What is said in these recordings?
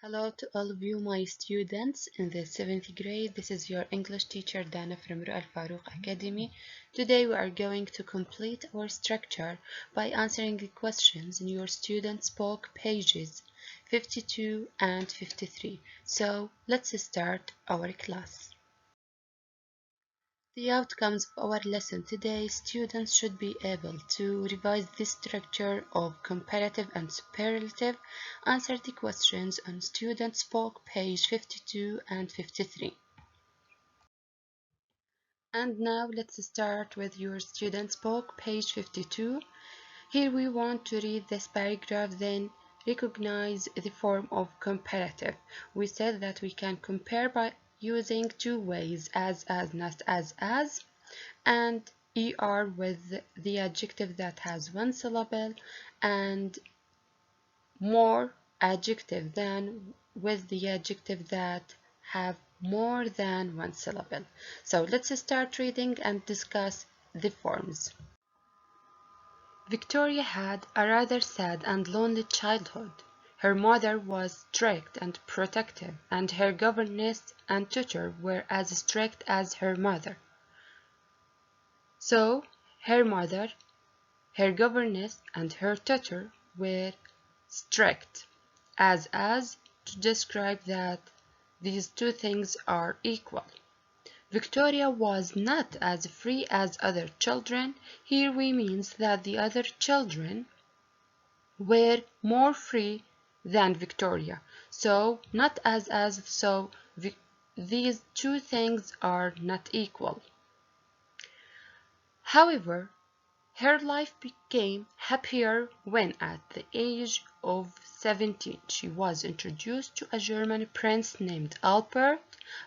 Hello to all of you, my students in the 7th grade. This is your English teacher Dana from Ru'al Farouk Academy. Today we are going to complete our structure by answering the questions in your students' book pages 52 and 53. So let's start our class. The outcomes of our lesson today: students should be able to revise this structure of comparative and superlative, answer the questions on Students' Book, page 52 and 53. And now let's start with your Students' Book, page 52. Here we want to read this paragraph, then recognize the form of comparative. We said that we can compare by using two ways: as, not as, and er with the adjective that has one syllable, and more adjective than with the adjective that have more than one syllable. So let's start reading and discuss the forms. Victoria had a rather sad and lonely childhood. Her mother was strict and protective, and her governess and tutor were as strict as her mother. So her mother, her governess, and her tutor were strict as to describe that these two things are equal. Victoria was not as free as other children. Here we means that the other children were more free than Victoria. So not as, so these two things are not equal. However, her life became happier when, at the age of 17, she was introduced to a German prince named Albert.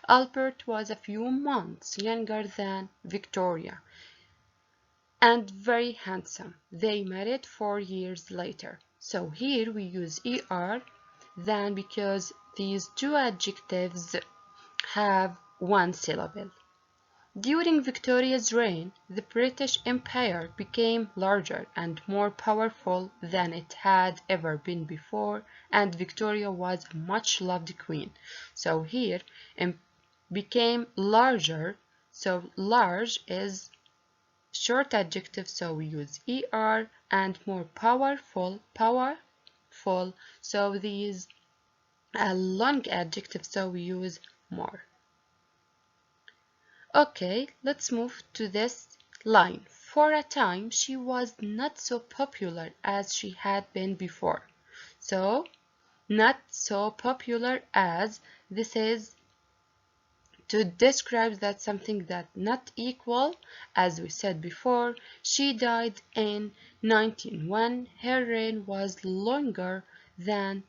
Albert was a few months younger than Victoria and very handsome. They married 4 years later. So here we use er then because these two adjectives have one syllable. During Victoria's reign, the British Empire became larger and more powerful than it had ever been before, and Victoria was a much loved queen. So here, became larger, so large is short adjective, so we use er, and more powerful, so these are long adjective, so we use more. Okay, let's move to this line. For a time, she was not so popular as she had been before. So, not so popular as, this is to describe that something that not equal. As we said before, she died in 1901. Her reign was longer than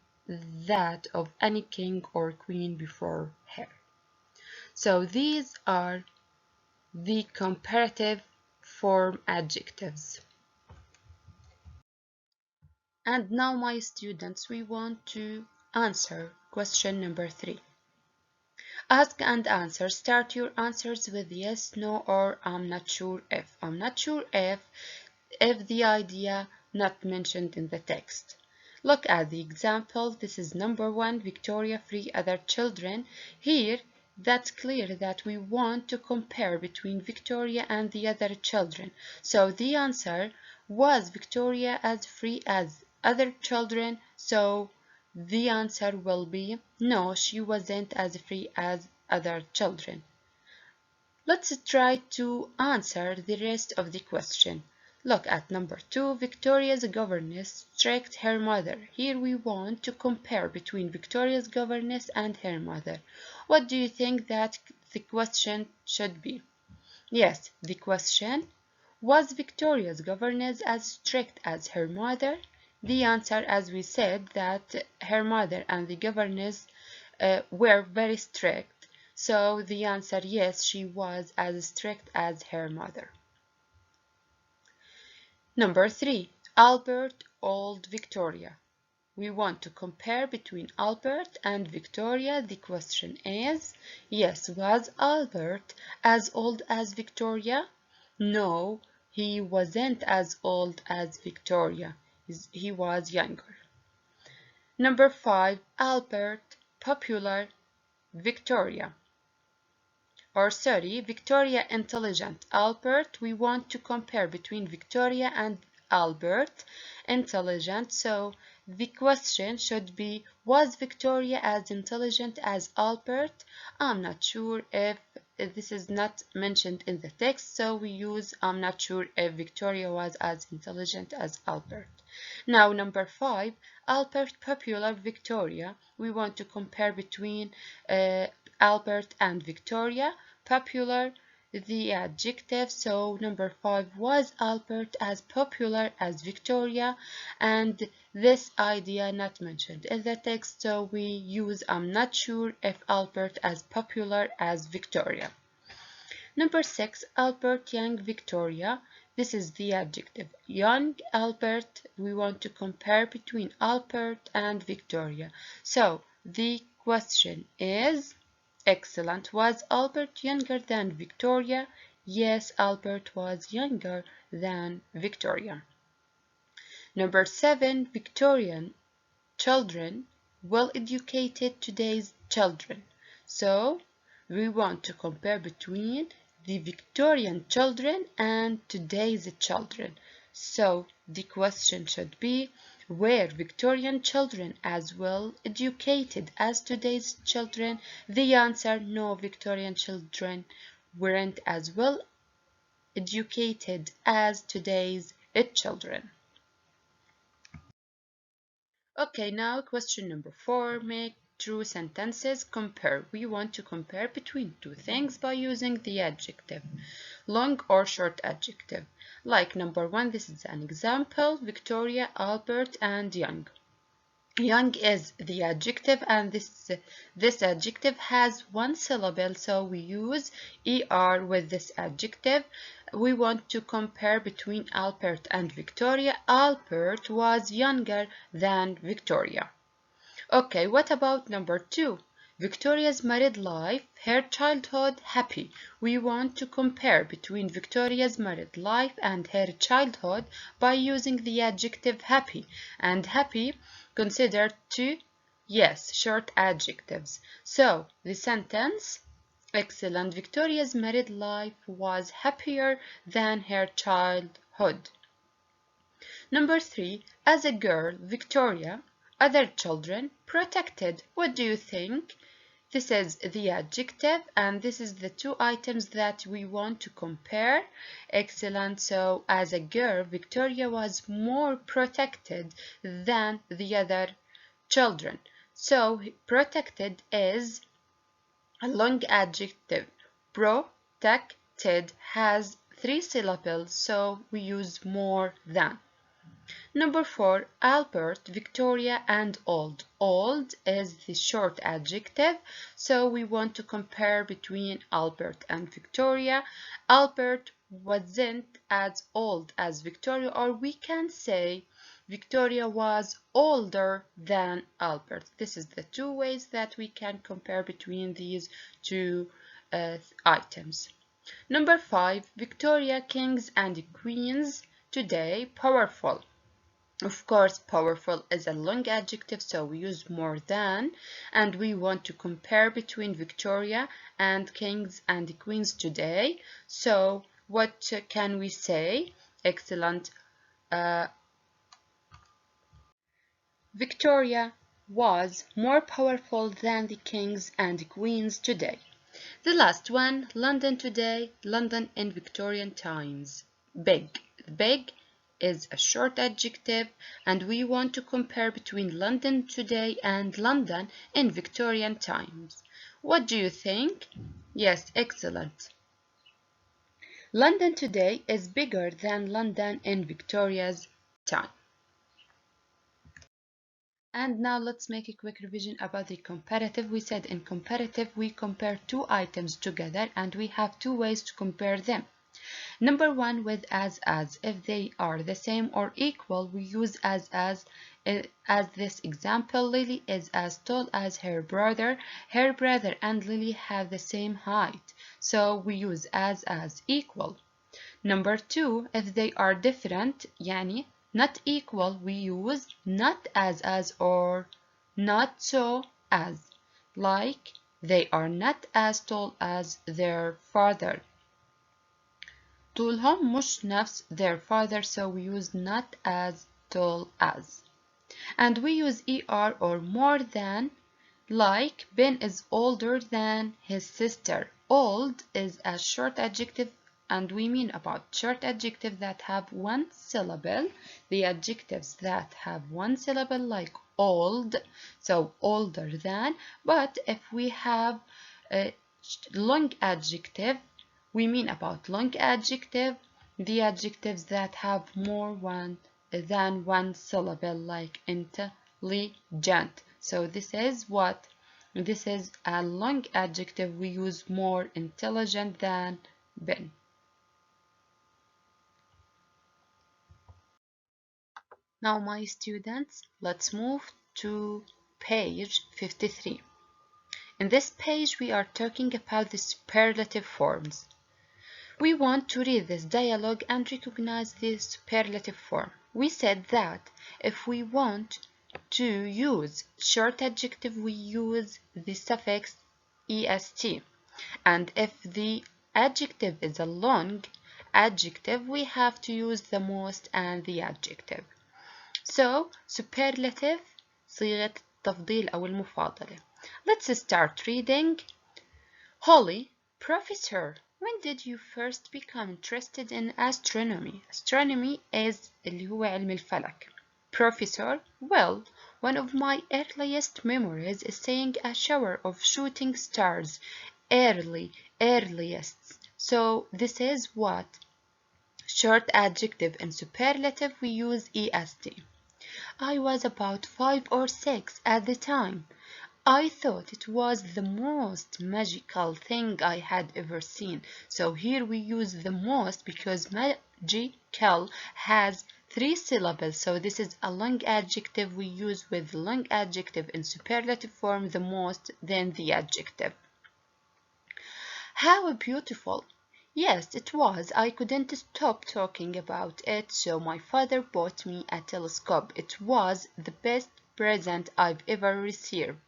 that of any king or queen before her. So these are the comparative form adjectives. And now, my students, we want to answer question number 3. Ask and answer. Start your answers with yes, no, or I'm not sure if. I'm not sure if the idea not mentioned in the text. Look at the example. This is number 1, Victoria free other children. Here, that's clear that we want to compare between Victoria and the other children. So the answer was Victoria as free as other children. So the answer will be no, she wasn't as free as other children. Let's try to answer the rest of the question. Look at number 2, Victoria's governess strict her mother. Here we want to compare between Victoria's governess and her mother. What do you think that the question should be? Yes, the question: was Victoria's governess as strict as her mother? The answer, as we said, that her mother and the governess were very strict. So the answer, yes, she was as strict as her mother. Number 3, Albert old Victoria. We want to compare between Albert and Victoria. The question is, yes, was Albert as old as Victoria? No, he wasn't as old as Victoria. He was younger. Number 5, Albert popular Victoria. Or sorry, Victoria intelligent. Albert, we want to compare between Victoria and Albert intelligent. So the question should be, was Victoria as intelligent as Albert? I'm not sure if this is not mentioned in the text, so we use I'm not sure if Victoria was as intelligent as Albert. Now number 5, Albert popular Victoria. We want to compare between Albert and Victoria. Popular, the adjective. So number 5, was Albert as popular as Victoria? And this idea not mentioned in the text, so we use I'm not sure if Albert as popular as Victoria. Number 6, Albert young Victoria. This is the adjective. Young Albert, we want to compare between Albert and Victoria. So the question is, excellent. Was Albert younger than Victoria? Yes, Albert was younger than Victoria. Number 7, Victorian children, well educated today's children. So we want to compare between the Victorian children and today's children. So the question should be, were Victorian children as well educated as today's children? The answer, no, Victorian children weren't as well educated as today's children. Okay, now question number 4, make true sentences. Compare. We want to compare between two things by using the adjective, long or short adjective. Like number 1, this is an example, Victoria, Albert, and young. Young is the adjective, and this adjective has one syllable, so we use er with this adjective. We want to compare between Albert and Victoria. Albert was younger than Victoria. Okay, what about number 2? Victoria's married life, her childhood happy. We want to compare between Victoria's married life and her childhood by using the adjective happy. And happy considered two, yes, short adjectives. So the sentence, excellent. Victoria's married life was happier than her childhood. Number 3, as a girl, Victoria, other children, protected. What do you think? This is the adjective, and this is the two items that we want to compare. Excellent. So as a girl, Victoria was more protected than the other children. So protected is a long adjective. Protected has 3 syllables, so we use more than. Number 4, Albert, Victoria, and old. Old is the short adjective, so we want to compare between Albert and Victoria. Albert wasn't as old as Victoria, or we can say Victoria was older than Albert. This is the two ways that we can compare between these two items. Number 5, Victoria, kings and queens today, powerful. Of course, powerful is a long adjective, so we use more than, and we want to compare between Victoria and kings and queens today. So what can we say? Excellent. Victoria was more powerful than the kings and queens today. The last one, London today, London in Victorian times. Big. Big is a short adjective, and we want to compare between London today and London in Victorian times. What do you think? Yes, excellent. London today is bigger than London in Victoria's time. And now let's make a quick revision about the comparative. We said in comparative we compare two items together, and we have two ways to compare them. Number 1, with as. If they are the same or equal, we use as. As this example, Lily is as tall as her brother. Her brother and Lily have the same height, so we use as equal. Number 2, if they are different, يعني not equal, we use not as or not so as. like they are not as tall as their father. طولهم مش نفس their father, so we use not as tall as. And we use er or more than, like Ben is older than his sister. Old is a short adjective, and we mean about short adjectives that have one syllable. The adjectives that have one syllable, like old, so older than. But if we have a long adjective, we mean about long adjective, the adjectives that have more than one syllable, like intelligent. So this is what? This is a long adjective. We use more intelligent than Ben. Now, my students, let's move to page 53. In this page, we are talking about the superlative forms. We want to read this dialogue and recognize the superlative form. We said that if we want to use short adjective, we use the suffix est. And if the adjective is a long adjective, we have to use the most and the adjective. So, superlative صيغة التفضيل أو المفاضلة. Let's start reading. Holly, Professor, when did you first become interested in astronomy? Astronomy is اللي هو علم الفلك. Professor, well, one of my earliest memories is seeing a shower of shooting stars. Earliest. So this is what? Short adjective and superlative we use est. I was about 5 or 6 at the time. I thought it was the most magical thing I had ever seen. So here we use the most because magical has 3 syllables. So this is a long adjective we use with long adjective in superlative form, the most, then the adjective. How beautiful! Yes, it was. I couldn't stop talking about it, so my father bought me a telescope. It was the best present I've ever received.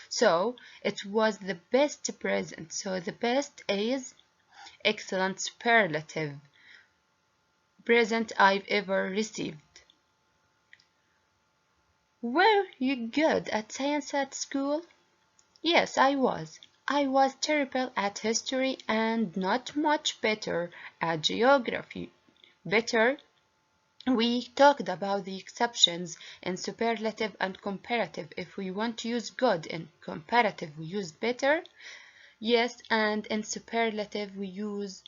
So, it was the best present. So, the best is excellent superlative. Present I've ever received. Were you good at science at school? Yes, I was. I was terrible at history and not much better at geography. Better? We talked about the exceptions in superlative and comparative. If we want to use good in comparative, we use better. Yes, and in superlative, we use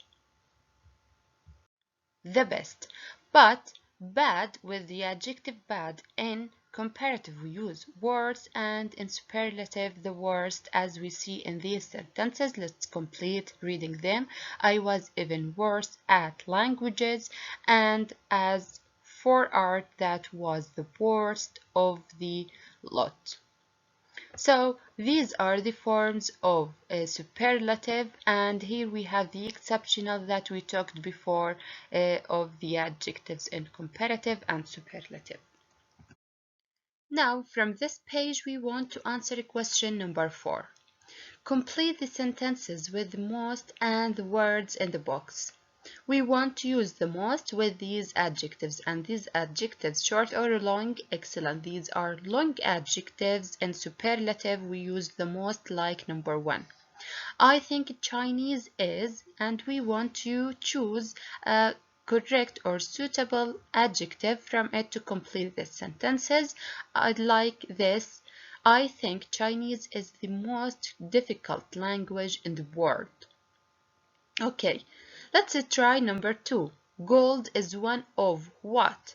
the best. But bad with the adjective bad in comparative we use worse, and in superlative the worst, as we see in these sentences. Let's complete reading them. I was even worse at languages, and as for art, that was the worst of the lot. So these are the forms of a superlative, and here we have the exceptional that we talked before of the adjectives in comparative and superlative. Now, from this page, we want to answer question number 4. Complete the sentences with the most and the words in the box. We want to use the most with these adjectives, and these adjectives, short or long, excellent. These are long adjectives. In superlative, we use the most, like number 1. I think Chinese is, and we want to choose a correct or suitable adjective from it to complete the sentences. I'd like this. I think Chinese is the most difficult language in the world. Okay, let's try number 2. Gold is one of what?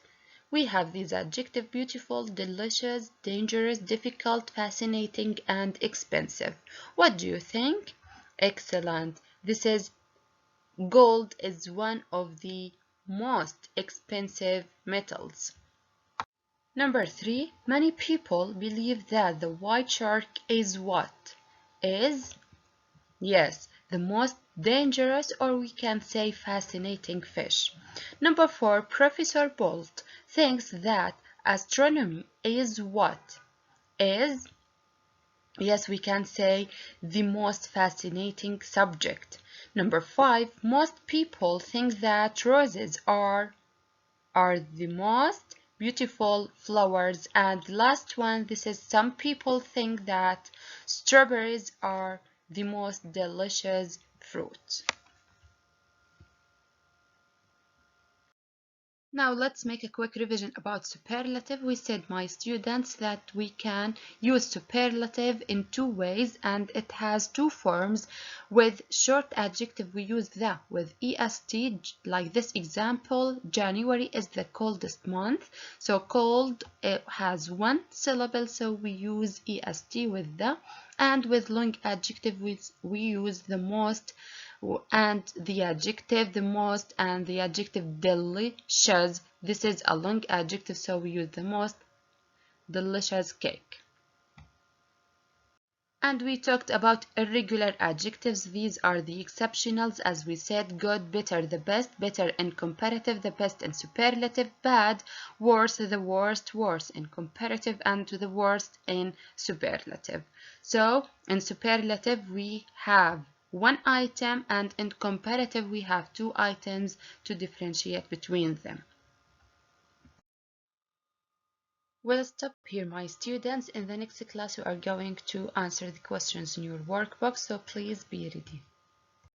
We have these adjectives: beautiful, delicious, dangerous, difficult, fascinating, and expensive. What do you think? Excellent. This is gold is one of the most expensive metals. Number 3. Many people believe that the white shark is what? Is? Yes, the most dangerous, or we can say fascinating fish. Number 4. Professor Bolt thinks that astronomy is what? Is? Yes, we can say the most fascinating subject. Number 5, most people think that roses are the most beautiful flowers. And the last one, this is some people think that strawberries are the most delicious fruit. Now let's make a quick revision about superlative. We said, my students, that we can use superlative in two ways, and it has two forms. With short adjective, we use the with est, like this example, January is the coldest month. So cold, it has one syllable, so we use est with the. And with long adjective, we use the most and the adjective the most and the adjective delicious. This is a long adjective, so we use the most delicious cake. And we talked about irregular adjectives. These are the exceptionals, as we said: good, better, the best, better in comparative, the best in superlative, bad, worse, the worst, worse in comparative, and the worst in superlative. So in superlative we have one item, and in comparative we have two items to differentiate between them. We'll stop here, my students. In the next class, we are going to answer the questions in your workbook, so please be ready.